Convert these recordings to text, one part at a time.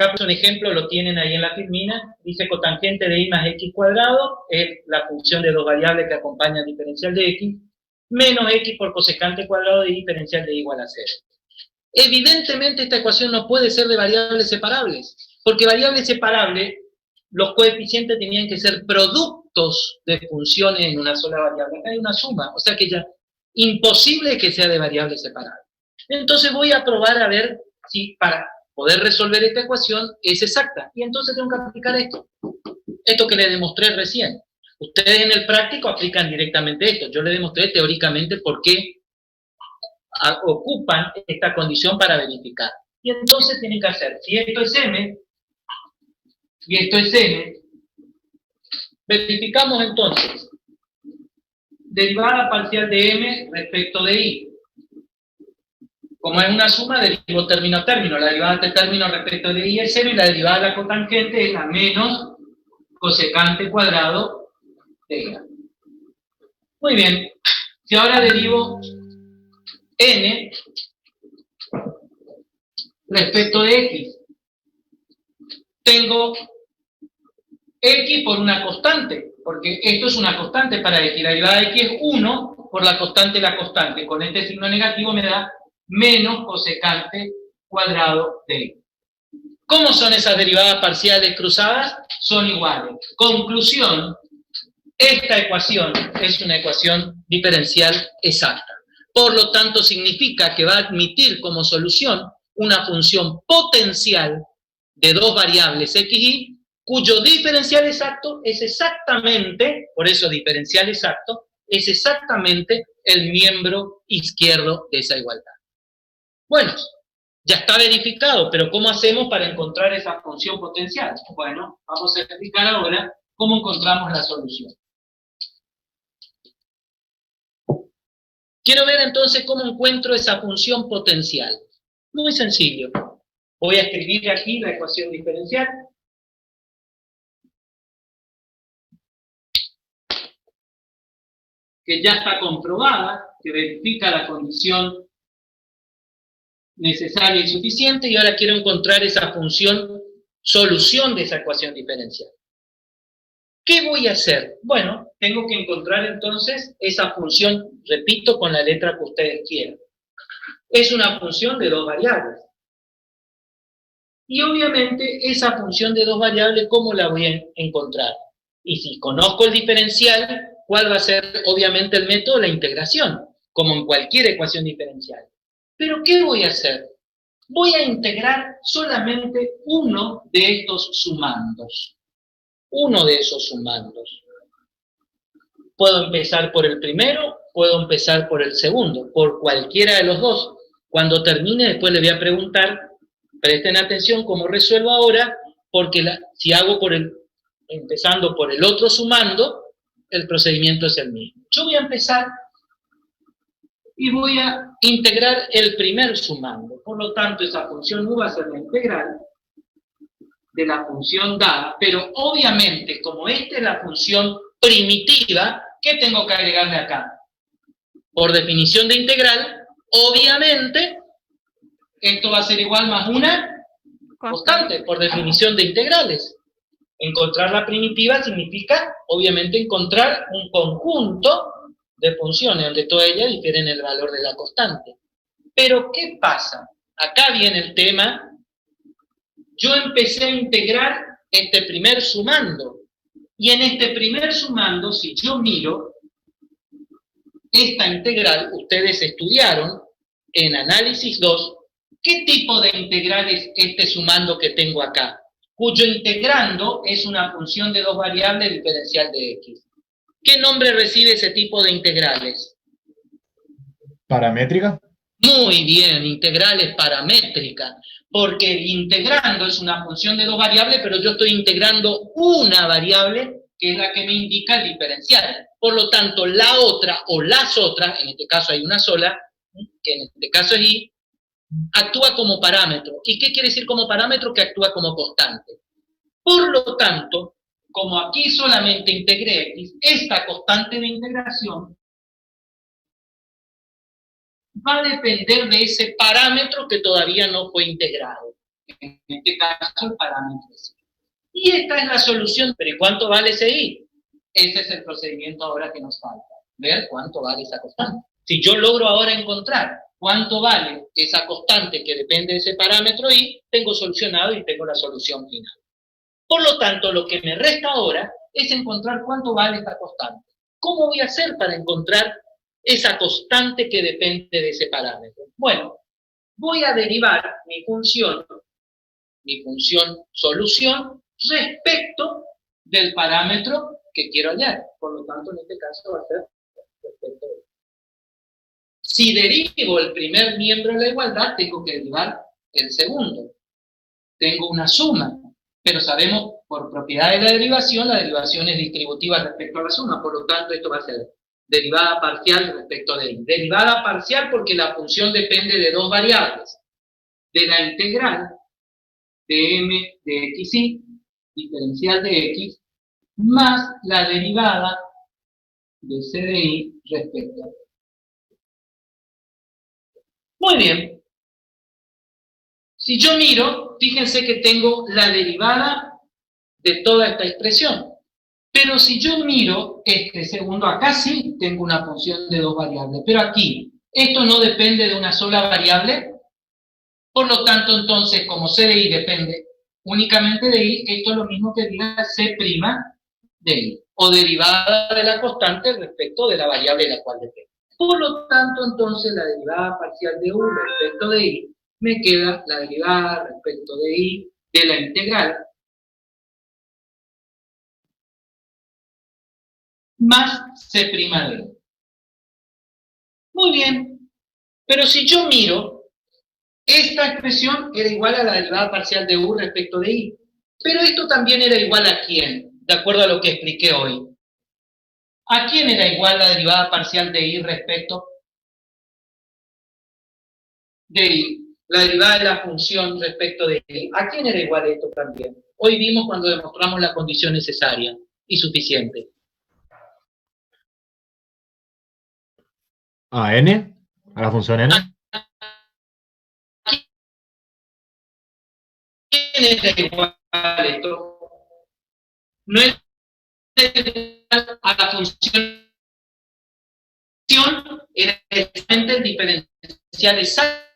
Acá por un ejemplo lo tienen ahí en la filmina, dice cotangente de y más x cuadrado, es la función de dos variables que acompaña el diferencial de x, menos x por cosecante cuadrado de y diferencial de y igual a 0. Evidentemente esta ecuación no puede ser de variables separables, porque variables separables, los coeficientes tenían que ser productos de funciones en una sola variable. Acá hay una suma, o sea que ya imposible que sea de variables separables. Entonces voy a probar a ver si para poder resolver esta ecuación es exacta. Y entonces tengo que aplicar esto que le demostré recién. Ustedes en el práctico aplican directamente esto. Yo le demostré teóricamente por qué ocupan esta condición para verificar. Y entonces tienen que hacer, si esto es m, y esto es n, verificamos entonces derivada parcial de m respecto de y. Como es una suma, derivo término a término. La derivada de término respecto de y es 0 y la derivada de la cotangente es la menos cosecante cuadrado de y. Muy bien. Si ahora derivo n respecto de x, tengo x por una constante, porque esto es una constante para x. La derivada de x es 1 por la constante. Con este signo negativo me da menos cosecante cuadrado de y. ¿Cómo son esas derivadas parciales cruzadas? Son iguales. Conclusión, esta ecuación es una ecuación diferencial exacta. Por lo tanto, significa que va a admitir como solución una función potencial de dos variables x y, cuyo diferencial exacto es exactamente, por eso diferencial exacto, es exactamente el miembro izquierdo de esa igualdad. Bueno, ya está verificado, pero ¿cómo hacemos para encontrar esa función potencial? Bueno, vamos a explicar ahora cómo encontramos la solución. Quiero ver entonces cómo encuentro esa función potencial. Muy sencillo. Voy a escribir aquí la ecuación diferencial. Que ya está comprobada, que verifica la condición necesaria y suficiente, y ahora quiero encontrar esa función, solución de esa ecuación diferencial. ¿Qué voy a hacer? Bueno, tengo que encontrar entonces esa función, repito, con la letra que ustedes quieran. Es una función de dos variables. Y obviamente esa función de dos variables, ¿cómo la voy a encontrar? Y si conozco el diferencial, ¿cuál va a ser obviamente el método? La integración, como en cualquier ecuación diferencial. ¿Pero qué voy a hacer? Voy a integrar solamente uno de estos sumandos. Uno de esos sumandos. Puedo empezar por el primero, puedo empezar por el segundo, por cualquiera de los dos. Cuando termine, después le voy a preguntar, presten atención cómo resuelvo ahora, porque si hago empezando por el otro sumando, el procedimiento es el mismo. Yo voy a empezar y voy a integrar el primer sumando. Por lo tanto, esa función u va a ser la integral de la función dada, pero obviamente, como esta es la función primitiva, ¿qué tengo que agregarle acá? Por definición de integral, obviamente, esto va a ser igual más una constante, por definición de integrales. Encontrar la primitiva significa, obviamente, encontrar un conjunto de funciones donde todas ellas difieren el valor de la constante. Pero, ¿qué pasa? Acá viene el tema. Yo empecé a integrar este primer sumando. Y en este primer sumando, si yo miro esta integral, ustedes estudiaron en análisis 2, ¿qué tipo de integral es este sumando que tengo acá? Cuyo integrando es una función de dos variables diferencial de x. ¿Qué nombre recibe ese tipo de integrales? ¿Paramétrica? Muy bien, integrales paramétricas, porque el integrando es una función de dos variables, pero yo estoy integrando una variable que es la que me indica el diferencial. Por lo tanto, la otra o las otras, en este caso hay una sola, que en este caso es y, actúa como parámetro. ¿Y qué quiere decir como parámetro? Que actúa como constante. Por lo tanto, como aquí solamente integré x, esta constante de integración va a depender de ese parámetro que todavía no fue integrado. en este caso el parámetro es I. Y esta es la solución, pero ¿y cuánto vale ese I? Ese es el procedimiento ahora que nos falta, ver cuánto vale esa constante. Si yo logro ahora encontrar cuánto vale esa constante que depende de ese parámetro I, tengo solucionado y tengo la solución final. Por lo tanto, lo que me resta ahora es encontrar cuánto vale esta constante. ¿Cómo voy a hacer para encontrar esa constante que depende de ese parámetro? Bueno, voy a derivar mi función solución, respecto del parámetro que quiero hallar. Por lo tanto, en este caso va a ser respecto de. Si derivo el primer miembro de la igualdad, tengo que derivar el segundo. Tengo una suma, pero sabemos por propiedad de la derivación es distributiva respecto a la suma, por lo tanto esto va a ser derivada parcial respecto de y. Derivada parcial porque la función depende de dos variables, de la integral de m de xy, diferencial de x, más la derivada de c de y respecto a y. Muy bien. Si yo miro, fíjense que tengo la derivada de toda esta expresión. Pero si yo miro este segundo, acá sí tengo una función de dos variables, pero aquí, esto no depende de una sola variable. Por lo tanto, entonces, como c de y depende únicamente de y, esto es lo mismo que diga c' de y, o derivada de la constante respecto de la variable de la cual depende. Por lo tanto, entonces, la derivada parcial de u respecto de y, me queda la derivada respecto de y de la integral más c' de y. Muy bien, pero si yo miro, esta expresión era igual a la derivada parcial de u respecto de y. Pero esto también era igual a quién, de acuerdo a lo que expliqué hoy. ¿A quién era igual la derivada parcial de y respecto de y? La derivada de la función respecto de y. ¿A quién era igual esto también? Hoy vimos cuando demostramos la condición necesaria y suficiente. ¿A n? ¿A la función n? ¿Quién era igual a esto? No es igual a la función, era exactamente el diferencial exacto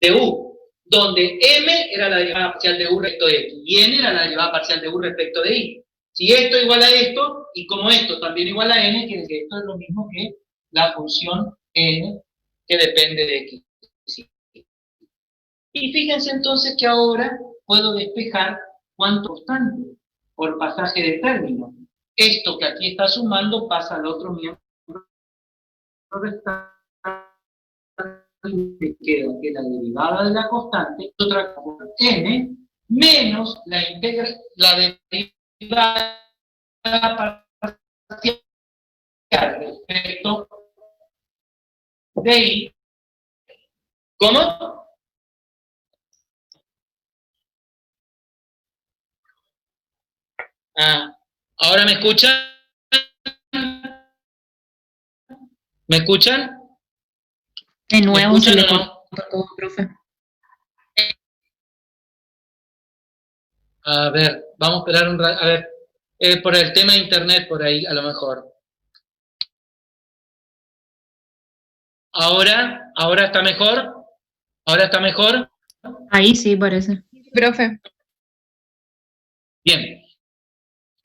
de u, donde m era la derivada parcial de u respecto de x y n era la derivada parcial de u respecto de y. Si esto es igual a esto, y como esto también es igual a n, quiere decir que esto es lo mismo que la función n que depende de x. Y fíjense entonces que ahora puedo despejar cuánto constante por pasaje de término. Esto que aquí está sumando pasa al otro miembro restante, que queda que la derivada de la constante es otra cosa, n, menos la derivada parcial respecto de y. ¿Cómo? ¿Ahora me escuchan? ¿Me escuchan? De nuevo se le o no? cortó todo, profe. A ver, vamos a esperar un rato. A ver, por el tema de internet, por ahí, a lo mejor. ¿Ahora está mejor? ¿Ahora está mejor? Ahí sí parece. Profe. Bien.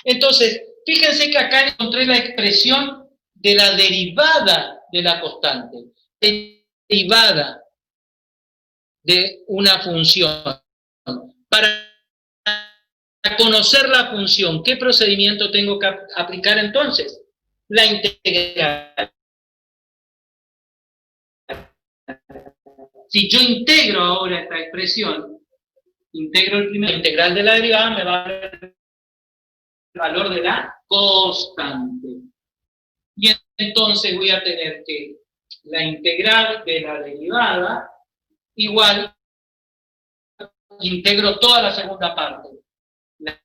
Entonces, fíjense que acá encontré la expresión de la derivada de la constante. Derivada de una función. Para conocer la función, ¿qué procedimiento tengo que aplicar entonces? La integral. Si yo integro ahora esta expresión, integro el primer integral de la derivada, me va a dar el valor de la constante. Y entonces voy a tener que la integral de la derivada igual, integro toda la segunda parte. La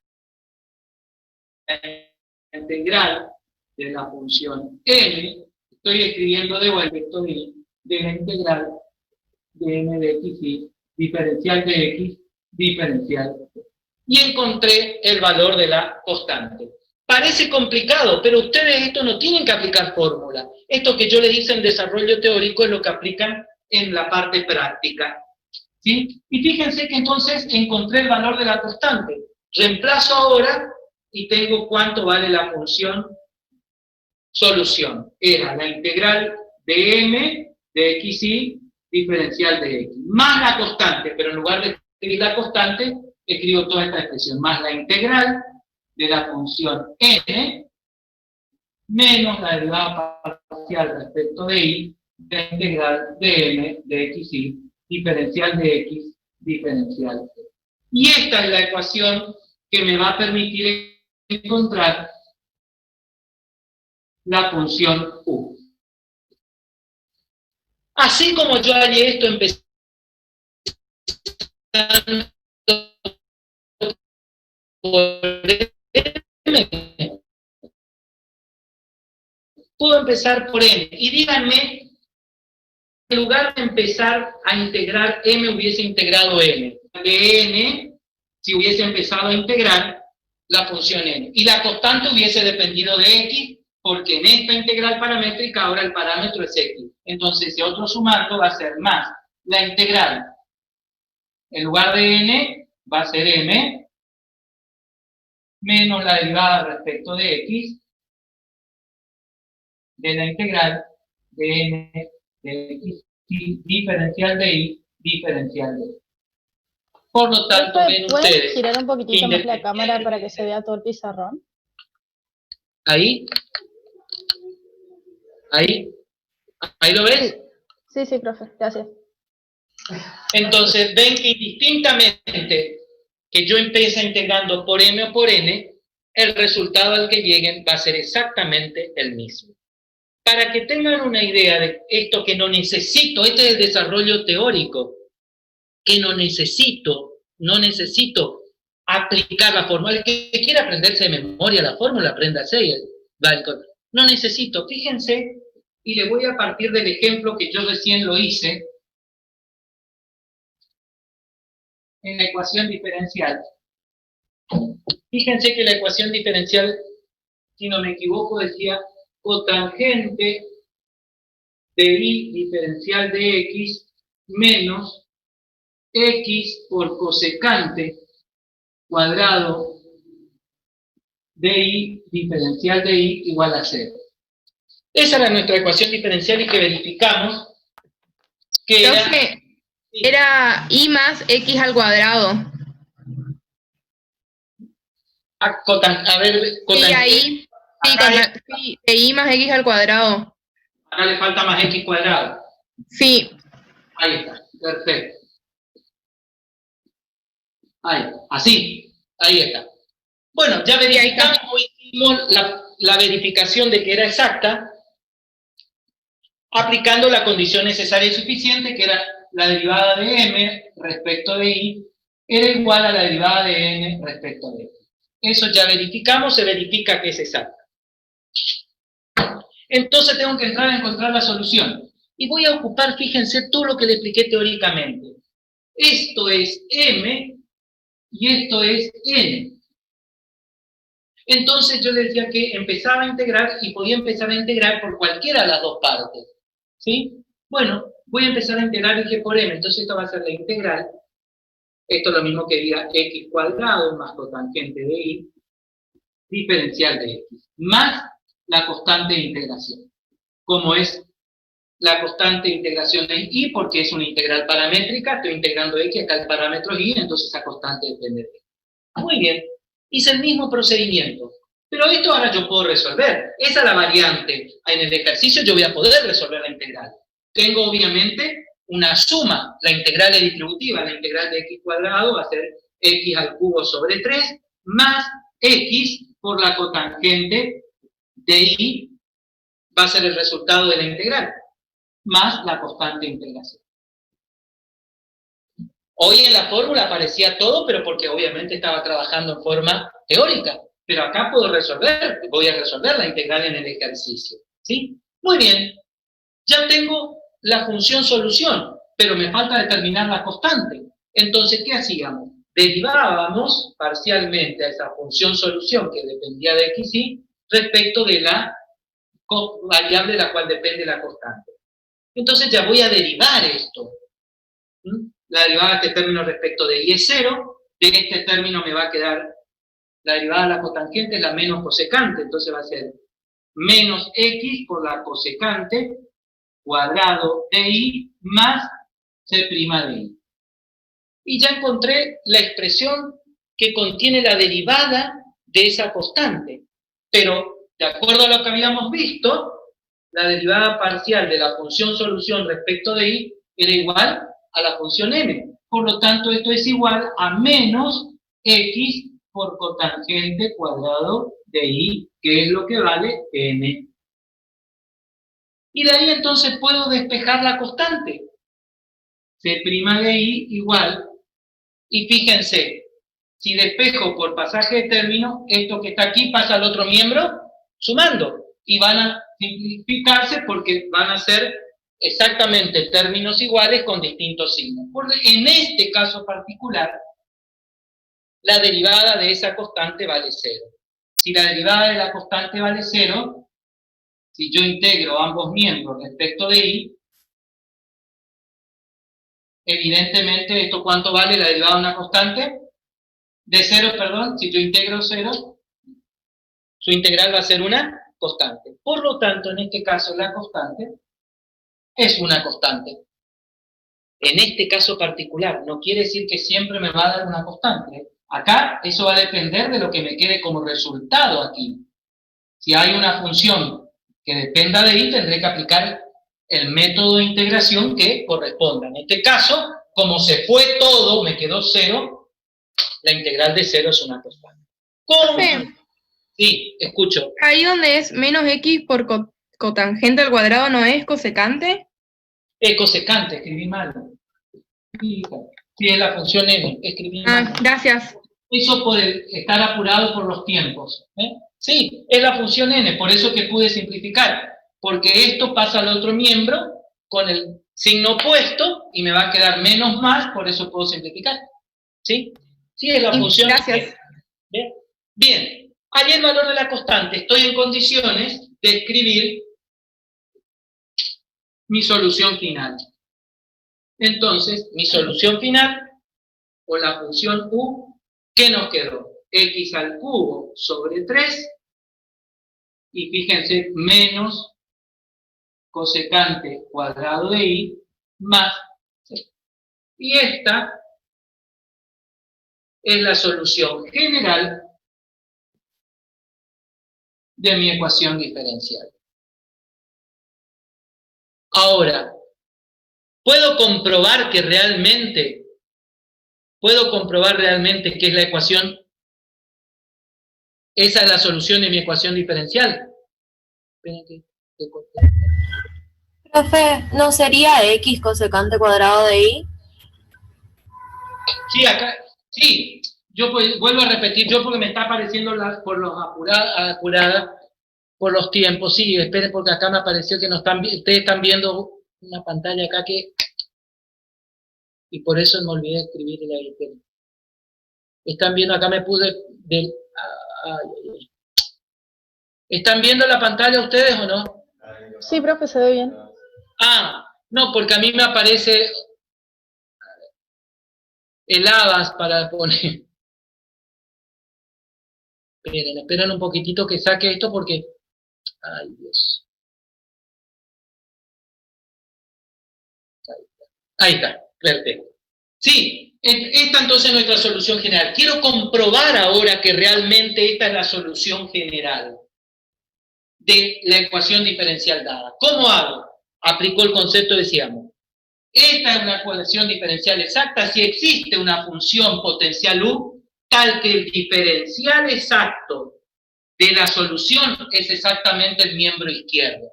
integral de la función n, estoy escribiendo de vuelta esto de la integral de m de x y diferencial de x diferencial. Y encontré el valor de la constante. Parece complicado, pero ustedes esto no tienen que aplicar fórmula. Esto que yo les hice en desarrollo teórico es lo que aplican en la parte práctica. ¿Sí? Y fíjense que entonces encontré el valor de la constante. Reemplazo ahora y tengo cuánto vale la función solución. Era la integral de m de xy diferencial de x, más la constante, pero en lugar de escribir la constante, escribo toda esta expresión, más la integral de la función n, menos la derivada parcial respecto de y, de la integral de m de xy diferencial de x diferencial de y. Y esta es la ecuación que me va a permitir encontrar la función u. Así como yo hallé esto empezando por m, puedo empezar por n. Y díganme, en lugar de empezar a integrar m, hubiese integrado m. De n, si hubiese empezado a integrar la función n. Y la constante hubiese dependido de x, porque en esta integral paramétrica ahora el parámetro es x. Entonces, ese otro sumando va a ser más la integral. En lugar de n, va a ser m, menos la derivada respecto de x, de la integral de n de x diferencial de y diferencial de y. Por lo tanto, ven ¿Pueden ustedes. girar un poquitito más la cámara para que se vea todo el pizarrón? Ahí. Ahí. ¿Ahí lo ves? Sí, sí, profe, gracias. Entonces, ven que indistintamente que yo empiece integrando por m o por n, el resultado al que lleguen va a ser exactamente el mismo. Para que tengan una idea de esto que no necesito, este es el desarrollo teórico, que no necesito aplicar la fórmula. El que quiera aprenderse de memoria la fórmula, apréndase. No necesito, fíjense, y les voy a partir del ejemplo que yo recién lo hice, en la ecuación diferencial. Fíjense que la ecuación diferencial, si no me equivoco, decía cotangente de y diferencial de x menos x por cosecante cuadrado de y diferencial de y igual a 0. Esa era nuestra ecuación diferencial y que verificamos que era y más x al cuadrado. A ver, Y ahí, sí, de y más x al cuadrado. Acá le falta más x cuadrado. Sí. Ahí está, perfecto. Ahí, así, ahí está. Bueno, ya verificamos, hicimos la verificación de que era exacta, aplicando la condición necesaria y suficiente, que era la derivada de m respecto de y, era igual a la derivada de n respecto de x. Eso ya verificamos, se verifica que es exacta. Entonces tengo que entrar a encontrar la solución. Y voy a ocupar, fíjense, todo lo que le expliqué teóricamente. Esto es m y esto es n. Entonces yo les decía que empezaba a integrar y podía empezar a integrar por cualquiera de las dos partes. ¿Sí? Bueno, voy a empezar a integrar y por m. Entonces esto va a ser la integral. Esto es lo mismo que diga x cuadrado más cotangente de y diferencial de x, más la constante de integración. Como es la constante de integración de y, porque es una integral paramétrica, estoy integrando x, acá el parámetro es y, entonces esa constante depende de x. Muy bien, hice el mismo procedimiento. Pero esto ahora yo puedo resolver. Esa es la variante. En el ejercicio yo voy a poder resolver la integral. Tengo obviamente una suma. La integral es distributiva. La integral de x cuadrado va a ser x al cubo sobre 3 más x por la cotangente de y va a ser el resultado de la integral, más la constante de integración. Hoy en la fórmula aparecía todo, pero porque obviamente estaba trabajando en forma teórica. Pero acá puedo resolver, voy a resolver la integral en el ejercicio. ¿Sí? Muy bien. Ya tengo la función solución, pero me falta determinar la constante. Entonces, ¿qué hacíamos? Derivábamos parcialmente a esa función solución que dependía de x y respecto de la variable de la cual depende la constante. Entonces ya voy a derivar esto. La derivada de este término respecto de y es 0, de este término me va a quedar la derivada de la cotangente, la menos cosecante, entonces va a ser menos x por la cosecante cuadrado de y más c' de y. Y ya encontré la expresión que contiene la derivada de esa constante. Pero, de acuerdo a lo que habíamos visto, la derivada parcial de la función solución respecto de y era igual a la función m. Por lo tanto, esto es igual a menos x por cotangente cuadrado de y, que es lo que vale m. Y de ahí entonces puedo despejar la constante. C' de y igual, y fíjense, si despejo por pasaje de término, esto que está aquí pasa al otro miembro sumando, y van a simplificarse porque van a ser exactamente términos iguales con distintos signos. Porque en este caso particular, la derivada de esa constante vale 0. Si la derivada de la constante vale 0, si yo integro ambos miembros respecto de y, evidentemente, ¿esto cuánto vale la derivada de una constante? De 0, perdón, si yo integro 0, su integral va a ser una constante. Por lo tanto, en este caso, la constante es una constante. En este caso particular, no quiere decir que siempre me va a dar una constante. Acá, eso va a depender de lo que me quede como resultado aquí. Si hay una función que dependa de y, tendré que aplicar el método de integración que corresponda. En este caso, como se fue todo, me quedó 0, la integral de 0 es una constante. ¿Cómo? Sí, escucho. Ahí donde es menos x por cotangente al cuadrado, ¿no es cosecante? Es cosecante, escribí mal. Sí, es la función n, escribí mal. Gracias. Eso por estar apurado por los tiempos. Sí, es la función n, por eso que pude simplificar. Porque esto pasa al otro miembro con el signo opuesto y me va a quedar menos más, por eso puedo simplificar. ¿Sí? Sí, es la función. Gracias. N. Bien. Ahí el valor de la constante. Estoy en condiciones de escribir mi solución final. Entonces, mi solución final, o la función u, ¿qué nos quedó? X al cubo sobre 3, y fíjense, menos cosecante cuadrado de y, más c. Y esta es la solución general de mi ecuación diferencial. Ahora, ¿puedo comprobar realmente que es la ecuación? Esa es la solución de mi ecuación diferencial. Profe, ¿no sería x cosecante cuadrado de y? Sí, acá, sí. Yo pues, vuelvo a repetir, yo porque me está apareciendo por los apurada, por los tiempos. Sí, esperen porque acá me apareció que ustedes están viendo una pantalla acá que... Y por eso me olvidé de escribir la IP. Están viendo, acá me puse del... ¿Están viendo la pantalla ustedes o no? Sí, profe, se ve bien. No, porque a mí me aparece el Avast para poner. Esperen un poquitito que saque esto porque... Ay, Dios. Ahí está, perfecto. Sí, esta entonces es nuestra solución general. Quiero comprobar ahora que realmente esta es la solución general de la ecuación diferencial dada. ¿Cómo hago? Aplico el concepto, decíamos. Esta es una ecuación diferencial exacta si existe una función potencial u tal que el diferencial exacto de la solución es exactamente el miembro izquierdo.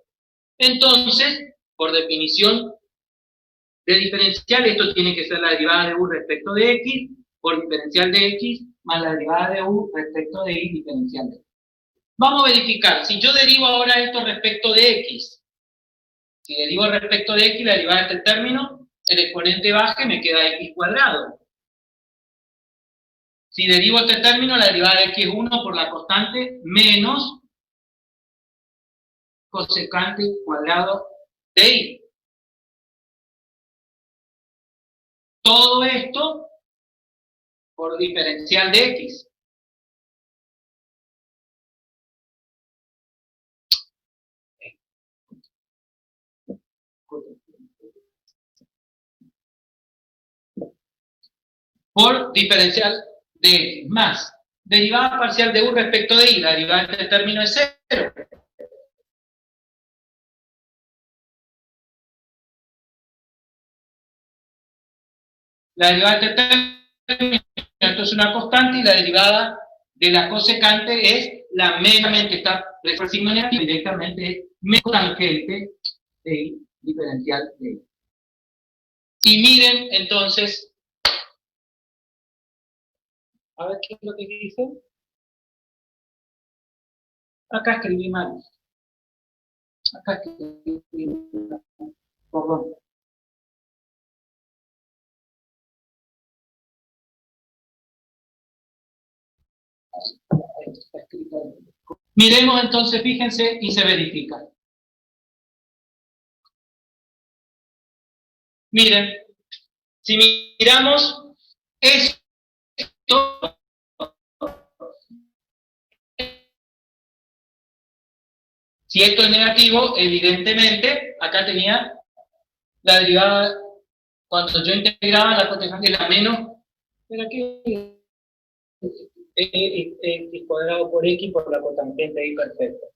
Entonces, por definición de diferencial, esto tiene que ser la derivada de u respecto de x por diferencial de x más la derivada de u respecto de y diferencial de x. Vamos a verificar, si yo derivo ahora esto respecto de x, si derivo respecto de x, la derivada de este término el exponente baja y me queda x cuadrado. Si derivo este término, la derivada de x es 1 por la constante menos cosecante cuadrado de y. Todo esto por diferencial de x. Por diferencial de x más derivada parcial de u respecto de y. La derivada de este término es 0. La derivada de este término entonces es una constante y la derivada de la cosecante es la meramente, está el signo negativo, directamente es menos tangente de diferencial de y. Y miren entonces, a ver qué es lo que dice. Acá escribí mal. Acá escribí mal. Perdón. Miremos entonces, fíjense, y se verifica. Miren, si miramos esto, si esto es negativo, evidentemente, acá tenía la derivada, cuando yo integraba la cotejante, la menos, ¿pero qué? X cuadrado por x por la cotangente y perfecto.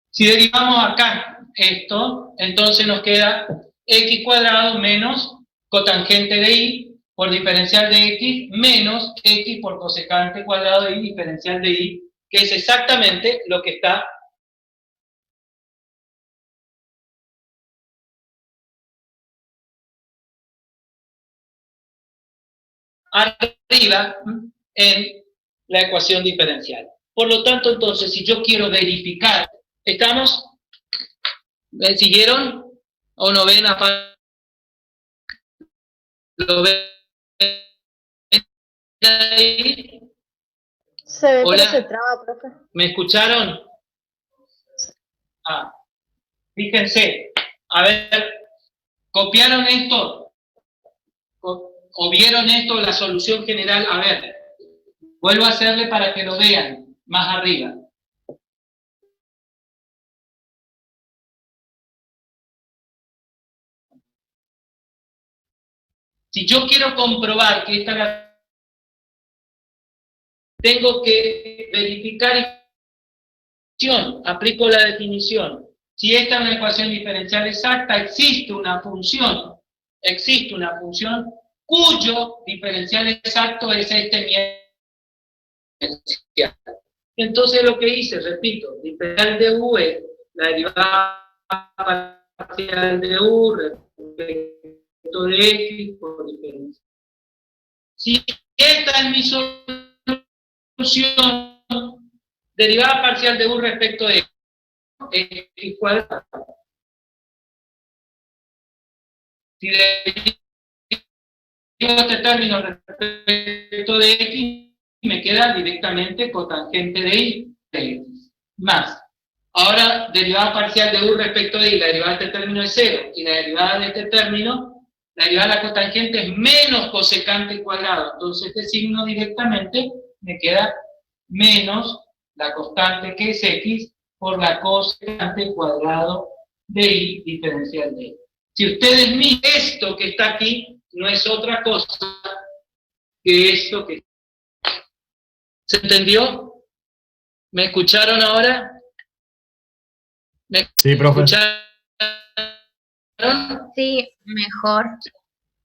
Si derivamos acá esto, entonces nos queda x cuadrado menos cotangente de y por diferencial de x menos x por cosecante cuadrado de y diferencial de y, que es exactamente lo que está arriba en la ecuación diferencial. Por lo tanto, entonces, si yo quiero verificar, ¿estamos? ¿Me siguieron? ¿O no ven a ¿Lo ven ahí? Se ve, Hola. pero se traba, profe. ¿Me escucharon? Ah, fíjense, a ver, ¿copiaron esto? ¿O vieron esto, la solución general? A ver, vuelvo a hacerle para que lo vean más arriba. Si yo quiero comprobar que esta la tengo que verificar, aplico la definición. Si esta es una ecuación diferencial exacta, existe una función cuyo diferencial exacto es este diferencial. Entonces lo que hice, repito, diferencial de u es la derivada parcial de u respecto de x por diferencia. Si esta es mi solución, derivada parcial de u respecto de x cuadrado. Si derivo este término respecto de x, me queda directamente cotangente de y de x. Más. Ahora, derivada parcial de u respecto de y, la derivada de este término es 0, y la derivada de este término, la derivada de la cotangente es menos cosecante cuadrado. Entonces, este signo directamente me queda menos la constante que es x por la cosecante cuadrado de y diferencial de y. Si ustedes miran esto que está aquí, no es otra cosa que esto que... ¿Se entendió? ¿Me escucharon ahora? Sí, profe. ¿Escucharon? Sí, mejor.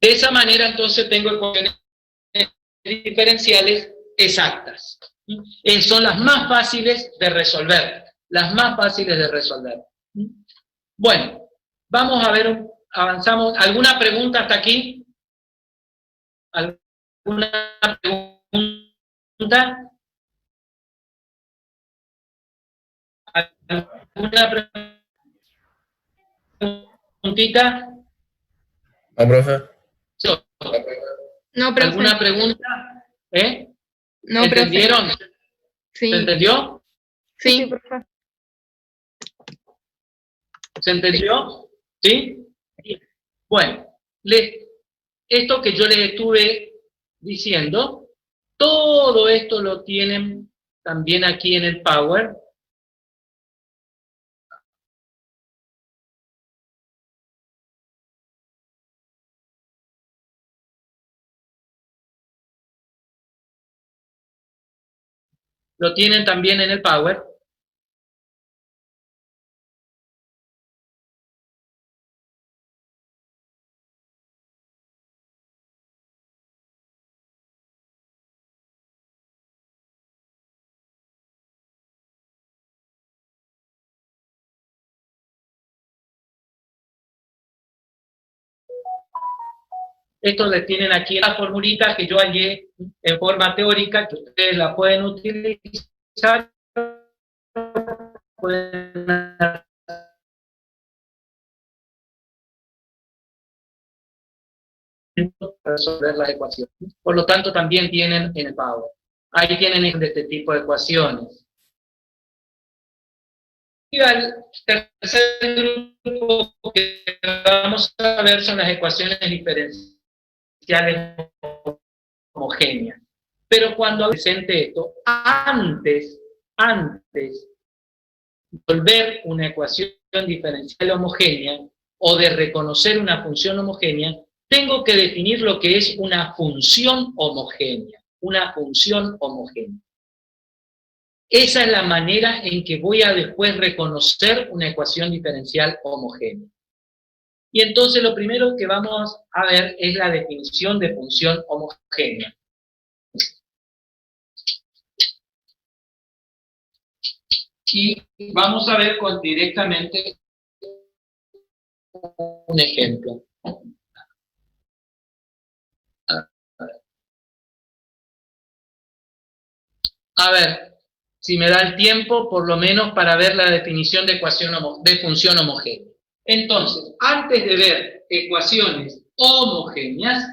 De esa manera, entonces, tengo ecuaciones diferenciales exactas. Son las más fáciles de resolver. Las más fáciles de resolver. Bueno, vamos a ver, avanzamos. ¿Alguna pregunta hasta aquí? ¿Alguna pregunta? ¿Alguna preguntita? No, profe. No, profe. ¿Alguna pregunta? ¿Eh? No, profe. ¿Entendieron? ¿Se Sí, entendió? Sí, sí. profe. ¿Se entendió? ¿Sí? Bueno, esto que yo les estuve diciendo, todo esto lo tienen también aquí en el Power. Lo tienen también en el Power. Estos les tienen aquí las formulitas que yo hallé en forma teórica, que ustedes la pueden utilizar, pueden resolver las ecuaciones. Por lo tanto, también tienen en el Power. Ahí tienen este tipo de ecuaciones. Y al tercer grupo que vamos a ver son las ecuaciones diferenciales homogéneas. Pero cuando presente esto, antes de resolver una ecuación diferencial homogénea o de reconocer una función homogénea, tengo que definir lo que es una función homogénea. Una función homogénea. Esa es la manera en que voy a después reconocer una ecuación diferencial homogénea. Y entonces lo primero que vamos a ver es la definición de función homogénea. Y vamos a ver directamente un ejemplo. A ver, si me da el tiempo, por lo menos para ver la definición de función homogénea. Entonces, antes de ver ecuaciones homogéneas,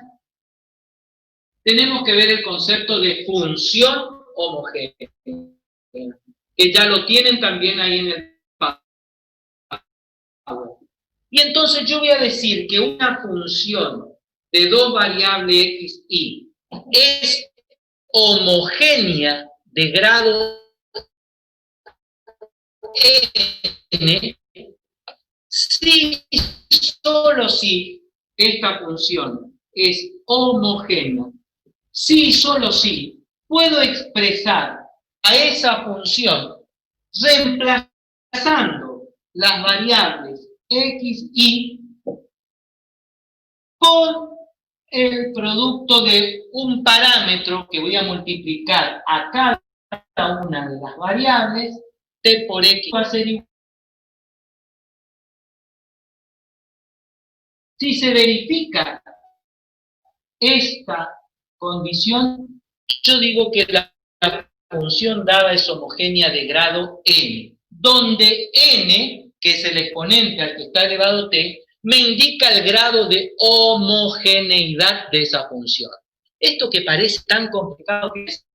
tenemos que ver el concepto de función homogénea, que ya lo tienen también ahí en el Power. Y entonces yo voy a decir que una función de dos variables x, y es homogénea de grado n si, solo si esta función es homogénea, si, solo si, puedo expresar a esa función reemplazando las variables x, y por el producto de un parámetro que voy a multiplicar a cada una de las variables, t por x va a ser igual. Si se verifica esta condición, yo digo que la función dada es homogénea de grado n, donde n, que es el exponente al que está elevado t, me indica el grado de homogeneidad de esa función. Esto que parece tan complicado que es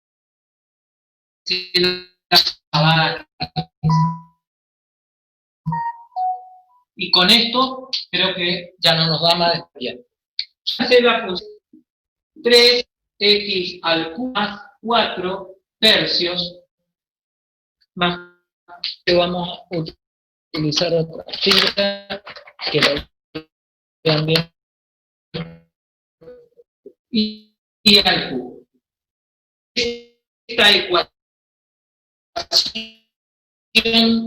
y con esto creo que ya no nos da más tiempo. Hace la función 3x al cubo más 4 tercios, más que vamos a utilizar otra figura que lo vean bien, y al cubo. Esta ecuación,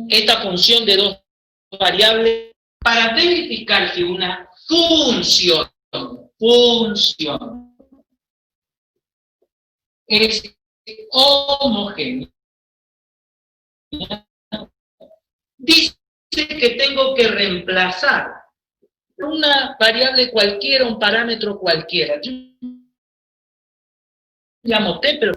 esta función de dos variables, para verificar si una función es homogénea, dice que tengo que reemplazar una variable cualquiera, un parámetro cualquiera. Yo llamo t, pero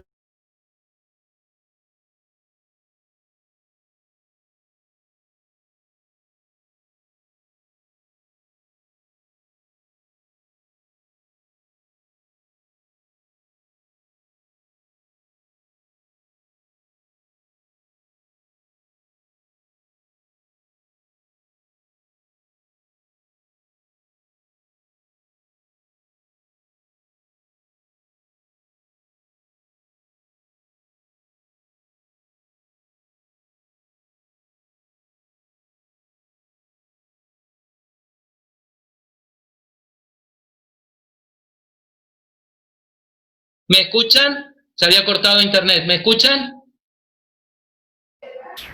¿Me escuchan? Se había cortado internet. ¿Me escuchan?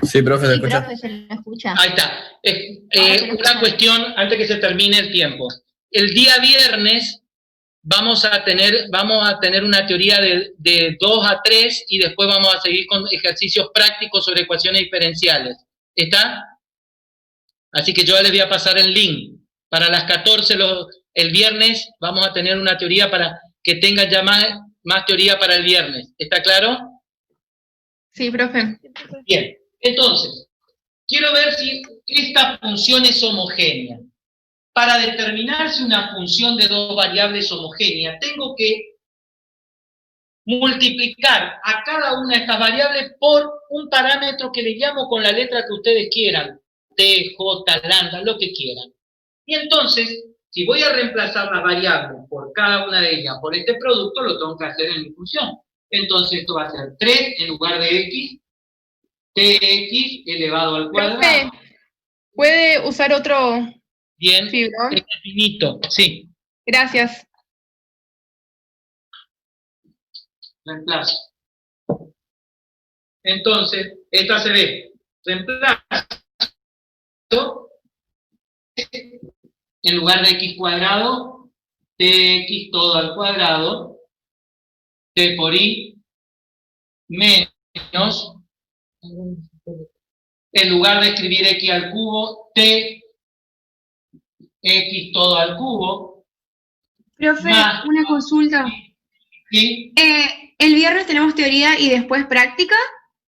Sí, profe, se Sí, escucha. profe, se le escucha. Ahí está. Ahora se lo Una escucha. cuestión antes que se termine el tiempo. El día viernes vamos a tener una teoría de 2 a 3 y después vamos a seguir con ejercicios prácticos sobre ecuaciones diferenciales. ¿Está? Así que yo les voy a pasar el link. Para las 14 el viernes vamos a tener una teoría para que tengan ya más teoría para el viernes. ¿Está claro? Sí, profe. Bien. Entonces, quiero ver si esta función es homogénea. Para determinar si una función de 2 variables es homogénea, tengo que multiplicar a cada una de estas variables por un parámetro que le llamo con la letra que ustedes quieran, t, j, lambda, lo que quieran. Y entonces, si voy a reemplazar las variables por cada una de ellas por este producto, lo tengo que hacer en mi función. Entonces esto va a ser 3 en lugar de x, tx elevado al cuadrado. Profe, ¿puede usar otro Bien, fibrón? es finito, sí, Gracias. reemplazo. Entonces, esta se ve, reemplazo en lugar de x cuadrado, tx todo al cuadrado, t por i menos, en lugar de escribir x al cubo, t x todo al cubo, Profe, más, una consulta. ¿sí? El viernes tenemos teoría y después práctica,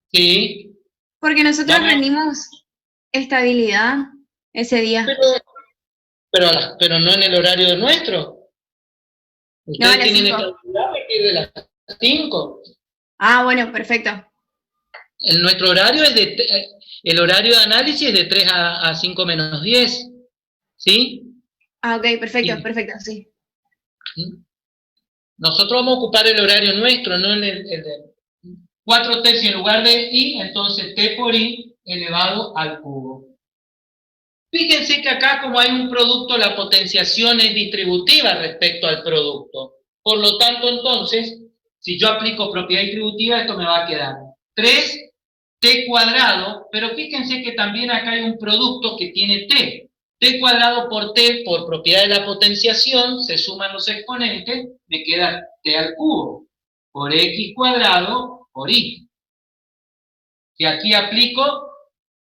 Sí, porque nosotros Vamos. rendimos estabilidad ese día. pero no en el horario nuestro. No, a Ustedes las tienen 5. estabilidad a partir de las 5. Ah, bueno, perfecto. Nuestro horario es el horario de análisis es de 3 a 5 menos 10. ¿Sí? Ah, ok, perfecto, Sí. perfecto, sí. Nosotros vamos a ocupar el horario nuestro, no en el de 4 tercios en lugar de i, entonces t por i elevado al cubo. Fíjense que acá como hay un producto, la potenciación es distributiva respecto al producto. Por lo tanto, entonces, si yo aplico propiedad distributiva, esto me va a quedar 3t cuadrado, pero fíjense que también acá hay un producto que tiene t. T cuadrado por t, por propiedad de la potenciación, se suman los exponentes, me queda t al cubo, por x cuadrado por i. Si aquí aplico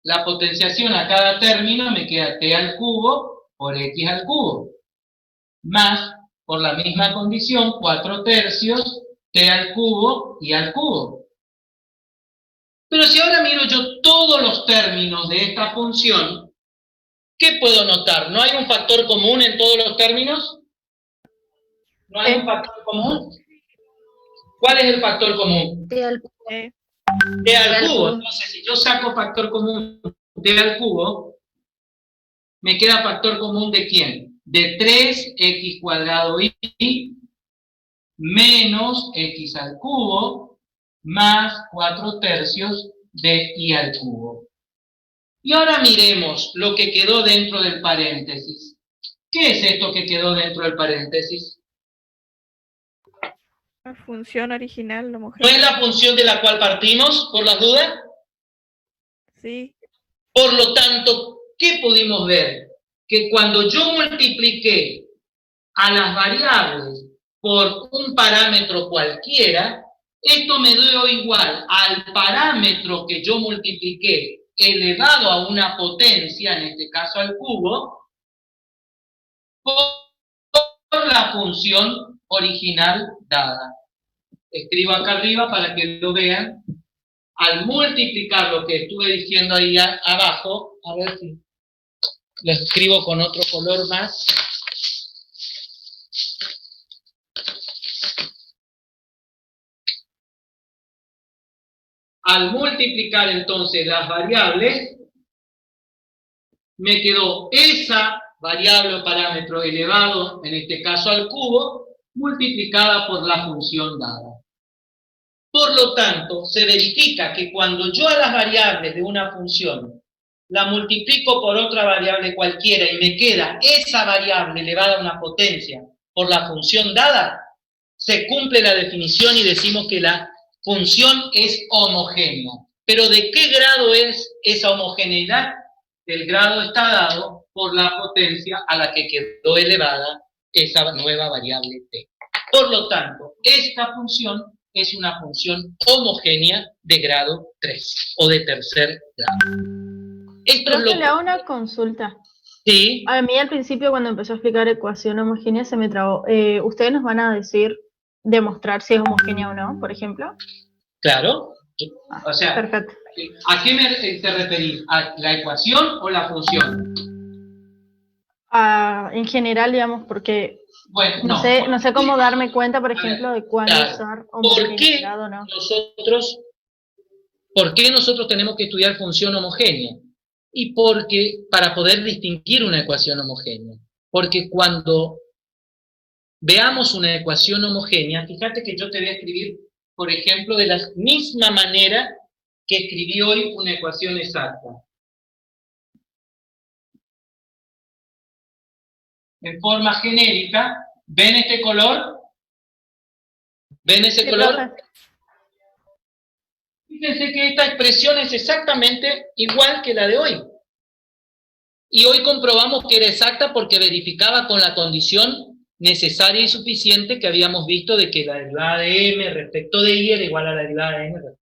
la potenciación a cada término, me queda t al cubo por x al cubo, más, por la misma condición, 4 tercios, t al cubo y al cubo. Pero si ahora miro yo todos los términos de esta función, ¿qué puedo notar? ¿No hay un factor común en todos los términos? ¿No hay un factor común? ¿Cuál es el factor común? T al cubo. T al cubo. Entonces, si yo saco factor común t al cubo, me queda factor común ¿de quién? De 3x cuadrado y menos x al cubo más 4 tercios de y al cubo. Y ahora miremos lo que quedó dentro del paréntesis. ¿Qué es esto que quedó dentro del paréntesis? La función original, la mujer. ¿No es la función de la cual partimos, por las dudas? Sí. Por lo tanto, ¿qué pudimos ver? Que cuando yo multipliqué a las variables por un parámetro cualquiera, esto me dio igual al parámetro que yo multipliqué elevado a una potencia, en este caso al cubo, por la función original dada. Escribo acá arriba para que lo vean. Al multiplicar lo que estuve diciendo ahí abajo, a ver si lo escribo con otro color más. Al multiplicar entonces las variables, me quedó esa variable o parámetro elevado, en este caso al cubo, multiplicada por la función dada. Por lo tanto, se verifica que cuando yo a las variables de una función la multiplico por otra variable cualquiera y me queda esa variable elevada a una potencia por la función dada, se cumple la definición y decimos que la función es homogénea. Pero ¿de qué grado es esa homogeneidad? El grado está dado por la potencia a la que quedó elevada esa nueva variable t. Por lo tanto, esta función es una función homogénea de grado 3 o de tercer grado. Esto es lo Profe, le que... hago una consulta. Sí, A mí al principio cuando empezó a explicar ecuación homogénea se me trabó. ¿Ustedes nos van a decir, demostrar si es homogénea o no, por ejemplo? claro. O sea, Perfecto. ¿a qué te referís? ¿A la ecuación o la función? En general, digamos, porque Bueno, no sé cómo darme cuenta, por A ver, ejemplo, de cuándo claro. usar ¿Por qué homogeneidad o no. ¿Por qué nosotros tenemos que estudiar función homogénea? Y porque, para poder distinguir una ecuación homogénea. Porque cuando veamos una ecuación homogénea, fíjate que yo te voy a escribir, por ejemplo, de la misma manera que escribí hoy una ecuación exacta. En forma genérica, ¿ven este color? ¿Ven ese Sí, color? profe. Fíjense que esta expresión es exactamente igual que la de hoy. Y hoy comprobamos que era exacta porque verificaba con la condición necesaria y suficiente que habíamos visto de que la derivada de m respecto de y era igual a la derivada de n respecto